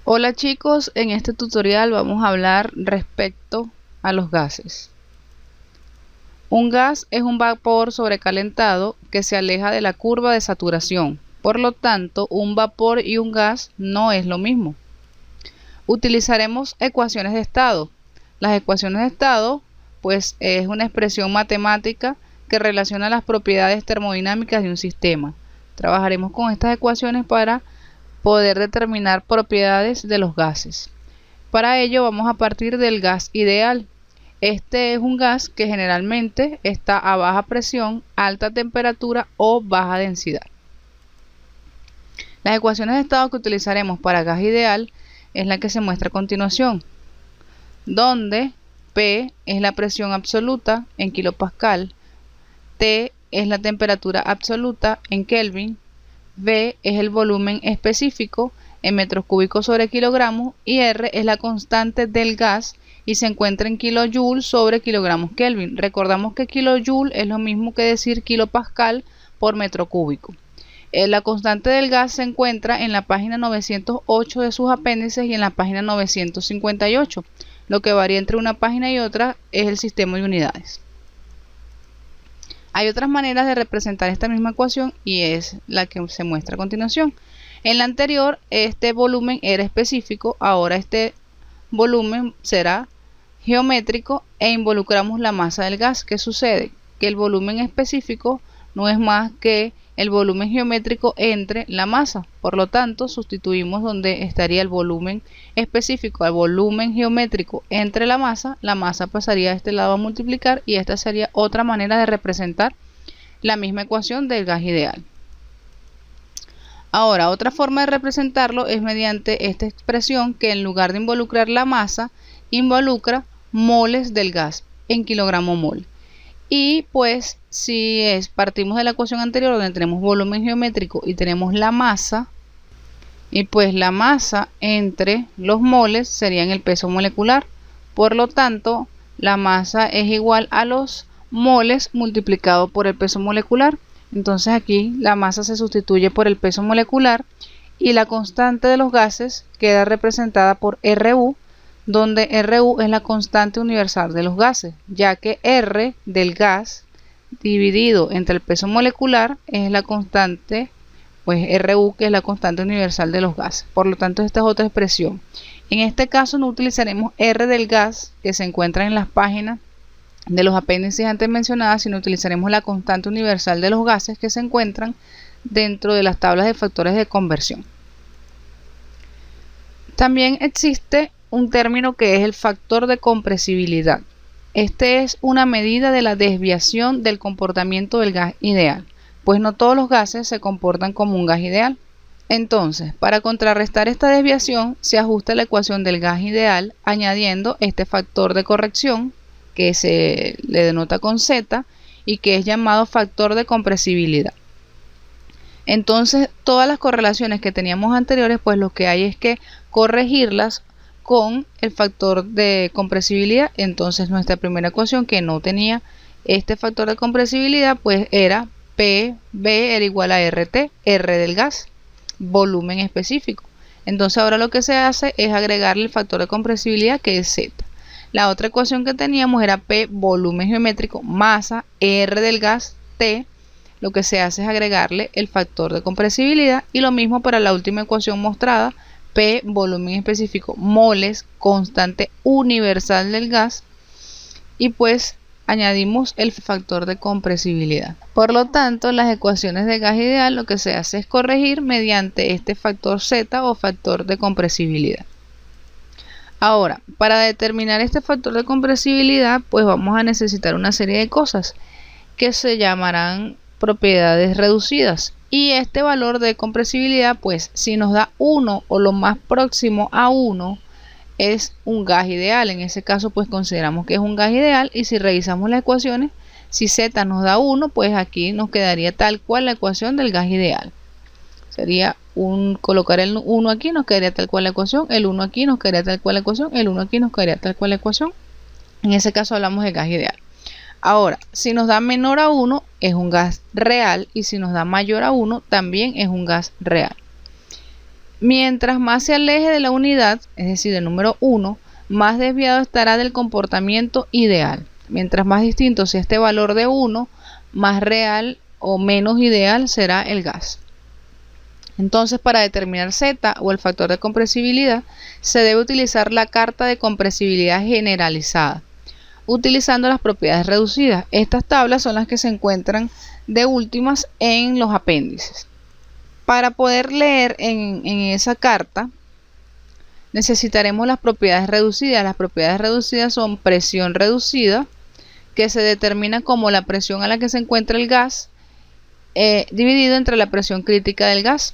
Hola chicos, en este tutorial vamos a hablar respecto a los gases. Un gas es un vapor sobrecalentado que se aleja de la curva de saturación. Por lo tanto, un vapor y un gas no es lo mismo. Utilizaremos ecuaciones de estado. Las ecuaciones de estado, pues, es una expresión matemática que relaciona las propiedades termodinámicas de un sistema. Trabajaremos con estas ecuaciones para poder determinar propiedades de los gases. Para ello vamos a partir del gas ideal. Este es un gas que generalmente está a baja presión, alta temperatura o baja densidad. Las ecuaciones de estado que utilizaremos para gas ideal es la que se muestra a continuación, donde P es la presión absoluta en kilopascal, T es la temperatura absoluta en Kelvin, V es el volumen específico en metros cúbicos sobre kilogramos y R es la constante del gas y se encuentra en kilojoules sobre kilogramos Kelvin. Recordamos que kilojoule es lo mismo que decir kilopascal por metro cúbico. La constante del gas se encuentra en la página 908 de sus apéndices y en la página 958. Lo que varía entre una página y otra es el sistema de unidades. Hay otras maneras de representar esta misma ecuación y es la que se muestra a continuación. En la anterior, este volumen era específico, ahora este volumen será geométrico e involucramos la masa del gas. ¿Qué sucede? Que el volumen específico no es más que el volumen geométrico entre la masa. Por lo tanto, sustituimos donde estaría el volumen específico al volumen geométrico entre la masa pasaría a este lado a multiplicar y esta sería otra manera de representar la misma ecuación del gas ideal. Ahora, otra forma de representarlo es mediante esta expresión que en lugar de involucrar la masa, involucra moles del gas en kilogramo mol. Y pues si partimos de la ecuación anterior donde tenemos volumen geométrico y tenemos la masa, y pues la masa entre los moles serían el peso molecular. Por lo tanto, la masa es igual a los moles multiplicado por el peso molecular. Entonces aquí la masa se sustituye por el peso molecular y la constante de los gases queda representada por RU, donde RU es la constante universal de los gases, ya que R del gas dividido entre el peso molecular es la constante, pues RU, que es la constante universal de los gases. Por lo tanto, esta es otra expresión. En este caso no utilizaremos R del gas, que se encuentra en las páginas de los apéndices antes mencionadas, sino utilizaremos la constante universal de los gases que se encuentran dentro de las tablas de factores de conversión. También existe un término que es el factor de compresibilidad. Este es una medida de la desviación del comportamiento del gas ideal, pues no todos los gases se comportan como un gas ideal. Entonces, para contrarrestar esta desviación, se ajusta la ecuación del gas ideal añadiendo este factor de corrección que se le denota con Z y que es llamado factor de compresibilidad. Entonces, todas las correlaciones que teníamos anteriores, pues lo que hay es que corregirlas con el factor de compresibilidad. Entonces nuestra primera ecuación, que no tenía este factor de compresibilidad, pues era PV era igual a RT, R del gas, volumen específico. Entonces ahora lo que se hace es agregarle el factor de compresibilidad, que es Z. La otra ecuación que teníamos era P, volumen geométrico, masa, R del gas, T. Lo que se hace es agregarle el factor de compresibilidad y lo mismo para la última ecuación mostrada, P, volumen específico, moles, constante universal del gas, y pues añadimos el factor de compresibilidad. Por lo tanto, las ecuaciones de gas ideal lo que se hace es corregir mediante este factor Z o factor de compresibilidad. Ahora, para determinar este factor de compresibilidad, pues vamos a necesitar una serie de cosas que se llamarán propiedades reducidas. Y este valor de compresibilidad, pues si nos da 1 o lo más próximo a 1, es un gas ideal. En ese caso, pues consideramos que es un gas ideal. Y si revisamos las ecuaciones, si Z nos da 1, pues aquí nos quedaría tal cual la ecuación del gas ideal. Sería colocar el 1 aquí, nos quedaría tal cual la ecuación. El 1 aquí nos quedaría tal cual la ecuación. El 1 aquí nos quedaría tal cual la ecuación. En ese caso hablamos de gas ideal. Ahora, si nos da menor a 1 es un gas real y si nos da mayor a 1 también es un gas real. Mientras más se aleje de la unidad, es decir, del número 1, más desviado estará del comportamiento ideal. Mientras más distinto sea este valor de 1, más real o menos ideal será el gas. Entonces, para determinar Z o el factor de compresibilidad, se debe utilizar la carta de compresibilidad generalizada, utilizando las propiedades reducidas. Estas tablas son las que se encuentran de últimas en los apéndices. Para poder leer en esa carta, necesitaremos las propiedades reducidas. Las propiedades reducidas son presión reducida, que se determina como la presión a la que se encuentra el gas, dividido entre la presión crítica del gas.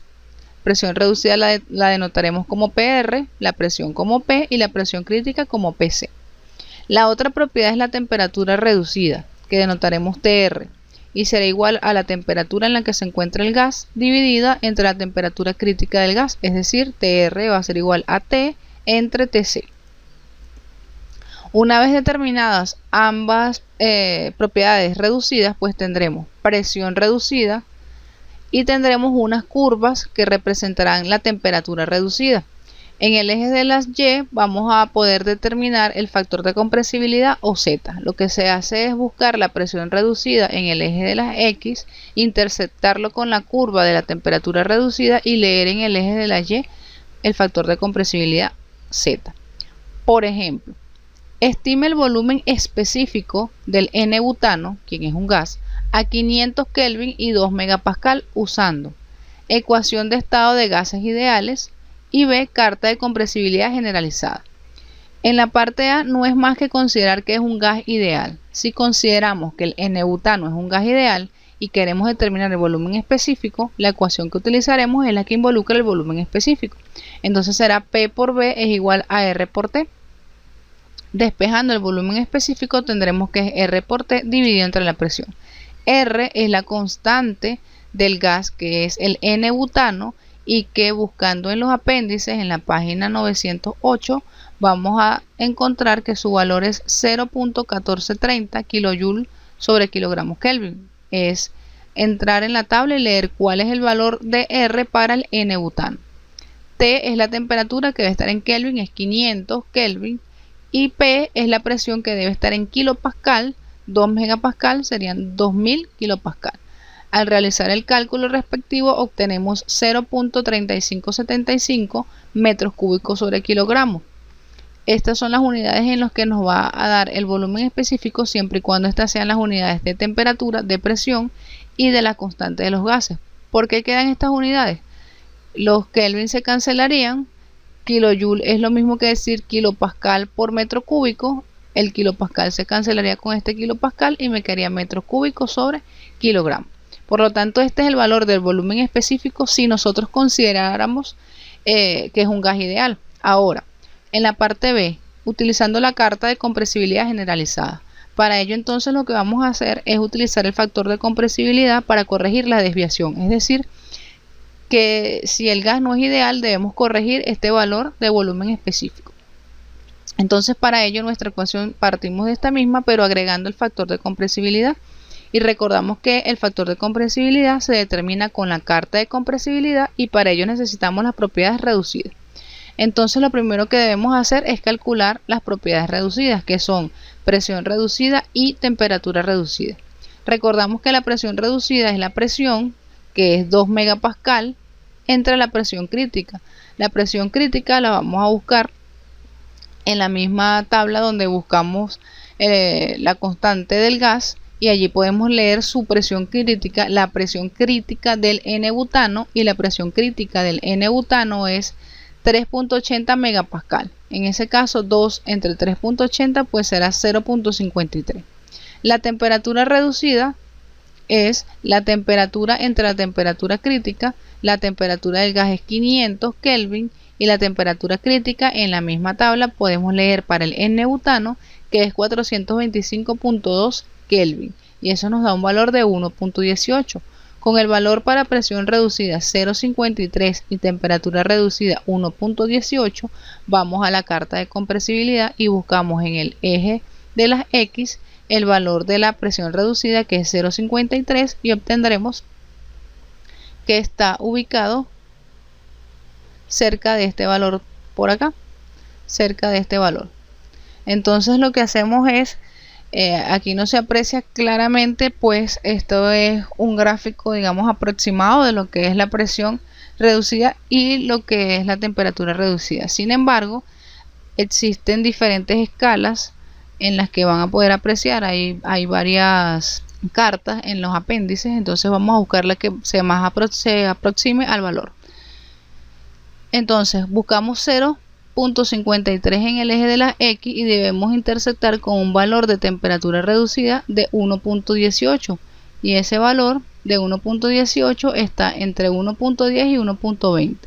Presión reducida la denotaremos como PR, la presión como P y la presión crítica como PC. La otra propiedad es la temperatura reducida, que denotaremos TR, y será igual a la temperatura en la que se encuentra el gas dividida entre la temperatura crítica del gas, es decir, TR va a ser igual a T entre TC. Una vez determinadas ambas propiedades reducidas, pues tendremos presión reducida y tendremos unas curvas que representarán la temperatura reducida. En el eje de las Y vamos a poder determinar el factor de compresibilidad o Z. Lo que se hace es buscar la presión reducida en el eje de las X, interceptarlo con la curva de la temperatura reducida y leer en el eje de la Y el factor de compresibilidad Z. Por ejemplo, estime el volumen específico del N-butano, quien es un gas, a 500 Kelvin y 2 megapascal usando ecuación de estado de gases ideales y B, carta de compresibilidad generalizada. En la parte A no es más que considerar que es un gas ideal. Si consideramos que el N-butano es un gas ideal y queremos determinar el volumen específico, la ecuación que utilizaremos es la que involucra el volumen específico. Entonces será P por B es igual a R por T. Despejando el volumen específico tendremos que es R por T dividido entre la presión. R es la constante del gas, que es el N-butano, y que buscando en los apéndices en la página 908 vamos a encontrar que su valor es 0.1430 kJ sobre kilogramos Kelvin. Es entrar en la tabla y leer cuál es el valor de R para el N-butano. T es la temperatura que debe estar en Kelvin, es 500 Kelvin, y P es la presión que debe estar en kilopascal. 2 megapascal serían 2000 kilopascal. Al realizar el cálculo respectivo obtenemos 0.3575 metros cúbicos sobre kilogramo. Estas son las unidades en las que nos va a dar el volumen específico siempre y cuando estas sean las unidades de temperatura, de presión y de la constante de los gases. ¿Por qué quedan estas unidades? Los Kelvin se cancelarían. Kilojoule es lo mismo que decir kilopascal por metro cúbico. El kilopascal se cancelaría con este kilopascal y me quedaría metros cúbicos sobre kilogramo. Por lo tanto, este es el valor del volumen específico si nosotros consideráramos que es un gas ideal. Ahora, en la parte B, utilizando la carta de compresibilidad generalizada. Para ello, entonces, lo que vamos a hacer es utilizar el factor de compresibilidad para corregir la desviación. Es decir, que si el gas no es ideal, debemos corregir este valor de volumen específico. Entonces, para ello nuestra ecuación partimos de esta misma, pero agregando el factor de compresibilidad. Y recordamos que el factor de compresibilidad se determina con la carta de compresibilidad y para ello necesitamos las propiedades reducidas. Entonces, lo primero que debemos hacer es calcular las propiedades reducidas, que son presión reducida y temperatura reducida. Recordamos que la presión reducida es la presión, que es 2 megapascal, entre la presión crítica. La presión crítica la vamos a buscar en la misma tabla donde buscamos la constante del gas y allí podemos leer su presión crítica, la presión crítica del N-butano, y la presión crítica del N-butano es 3.80 megapascal. En ese caso 2 entre 3.80 pues será 0.53. La temperatura reducida es la temperatura entre la temperatura crítica. La temperatura del gas es 500 Kelvin y la temperatura crítica en la misma tabla podemos leer para el N-butano que es 425.2 Kelvin y eso nos da un valor de 1.18. Con el valor para presión reducida 0.53 y temperatura reducida 1.18 vamos a la carta de compresibilidad y buscamos en el eje de las X el valor de la presión reducida que es 0.53 y obtendremos que está ubicado cerca de este valor por acá, cerca de este valor. Entonces lo que hacemos es, aquí no se aprecia claramente, pues esto es un gráfico, digamos, aproximado de lo que es la presión reducida y lo que es la temperatura reducida. Sin embargo, existen diferentes escalas en las que van a poder apreciar. Hay varias cartas en los apéndices, entonces vamos a buscar la que se aproxime al valor. Entonces buscamos 0.53 en el eje de la X y debemos intersectar con un valor de temperatura reducida de 1.18, y ese valor de 1.18 está entre 1.10 y 1.20,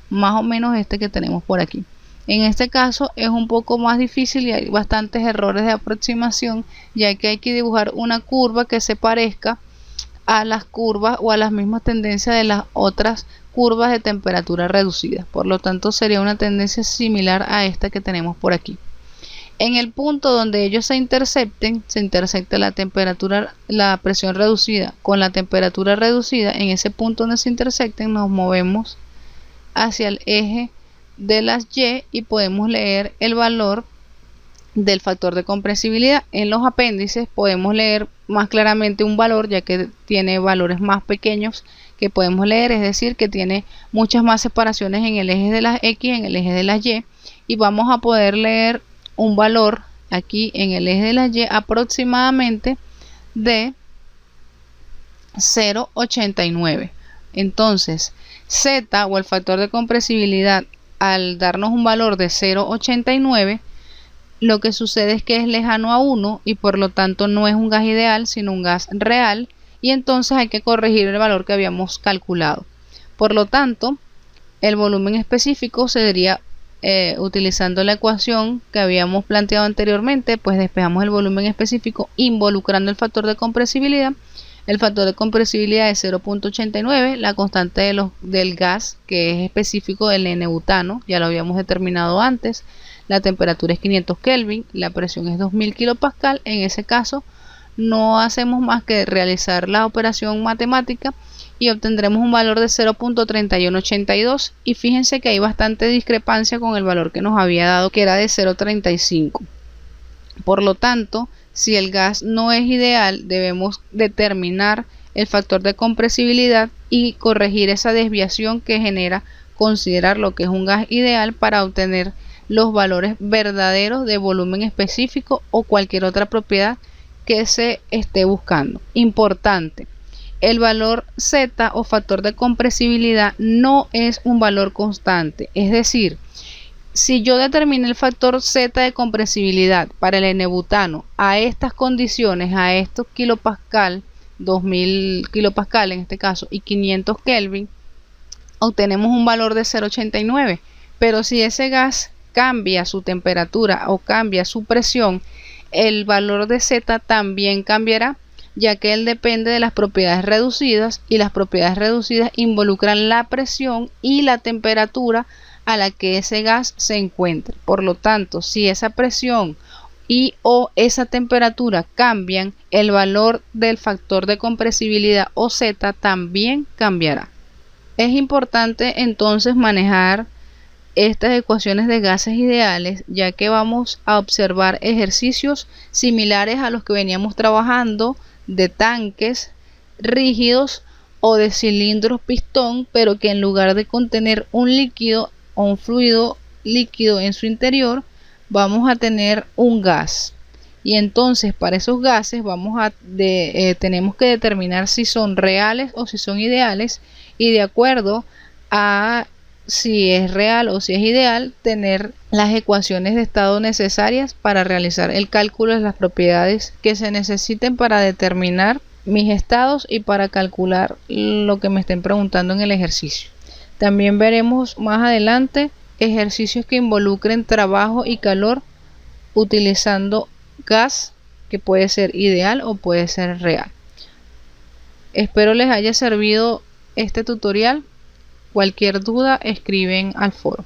más o menos este que tenemos por aquí. En este caso es un poco más difícil y hay bastantes errores de aproximación, ya que hay que dibujar una curva que se parezca a las curvas o a las mismas tendencias de las otras curvas de temperatura reducida. Por lo tanto, sería una tendencia similar a esta que tenemos por aquí. En el punto donde ellos se intersecta la presión reducida con la temperatura reducida. En ese punto donde se intersecten nos movemos hacia el eje de las Y y podemos leer el valor del factor de compresibilidad. En los apéndices podemos leer más claramente un valor, ya que tiene valores más pequeños que podemos leer, es decir, que tiene muchas más separaciones en el eje de las X, en el eje de las Y, y vamos a poder leer un valor aquí en el eje de las Y aproximadamente de 0.89. Entonces Z, o el factor de compresibilidad, al darnos un valor de 0.89, lo que sucede es que es lejano a 1 y por lo tanto no es un gas ideal, sino un gas real, y entonces hay que corregir el valor que habíamos calculado. Por lo tanto, el volumen específico sería, utilizando la ecuación que habíamos planteado anteriormente, pues despejamos el volumen específico involucrando el factor de compresibilidad. El factor de compresibilidad es 0.89, la constante del gas, que es específico del N-butano, ya lo habíamos determinado antes. La temperatura es 500 Kelvin, la presión es 2000 kPa. En ese caso no hacemos más que realizar la operación matemática y obtendremos un valor de 0.3182, y fíjense que hay bastante discrepancia con el valor que nos había dado, que era de 0.35. Por lo tanto, si el gas no es ideal, debemos determinar el factor de compresibilidad y corregir esa desviación que genera considerar lo que es un gas ideal para obtener los valores verdaderos de volumen específico o cualquier otra propiedad que se esté buscando. Importante, el valor Z o factor de compresibilidad no es un valor constante, es decir, si yo determiné el factor Z de compresibilidad para el N-butano a estas condiciones, a estos kilopascal, 2000 kilopascal en este caso, y 500 Kelvin, obtenemos un valor de 0.89. Pero si ese gas cambia su temperatura o cambia su presión, el valor de Z también cambiará, ya que él depende de las propiedades reducidas, y las propiedades reducidas involucran la presión y la temperatura a la que ese gas se encuentra. Por lo tanto, si esa presión y o esa temperatura cambian, el valor del factor de compresibilidad o Z también cambiará. Es importante entonces manejar estas ecuaciones de gases ideales, ya que vamos a observar ejercicios similares a los que veníamos trabajando de tanques rígidos o de cilindros pistón, pero que en lugar de contener un líquido o un fluido líquido en su interior, vamos a tener un gas. Y entonces para esos gases tenemos que determinar si son reales o si son ideales, y de acuerdo a si es real o si es ideal, tener las ecuaciones de estado necesarias para realizar el cálculo de las propiedades que se necesiten para determinar mis estados y para calcular lo que me estén preguntando en el ejercicio. También veremos más adelante ejercicios que involucren trabajo y calor utilizando gas, que puede ser ideal o puede ser real. Espero les haya servido este tutorial. Cualquier duda escriben al foro.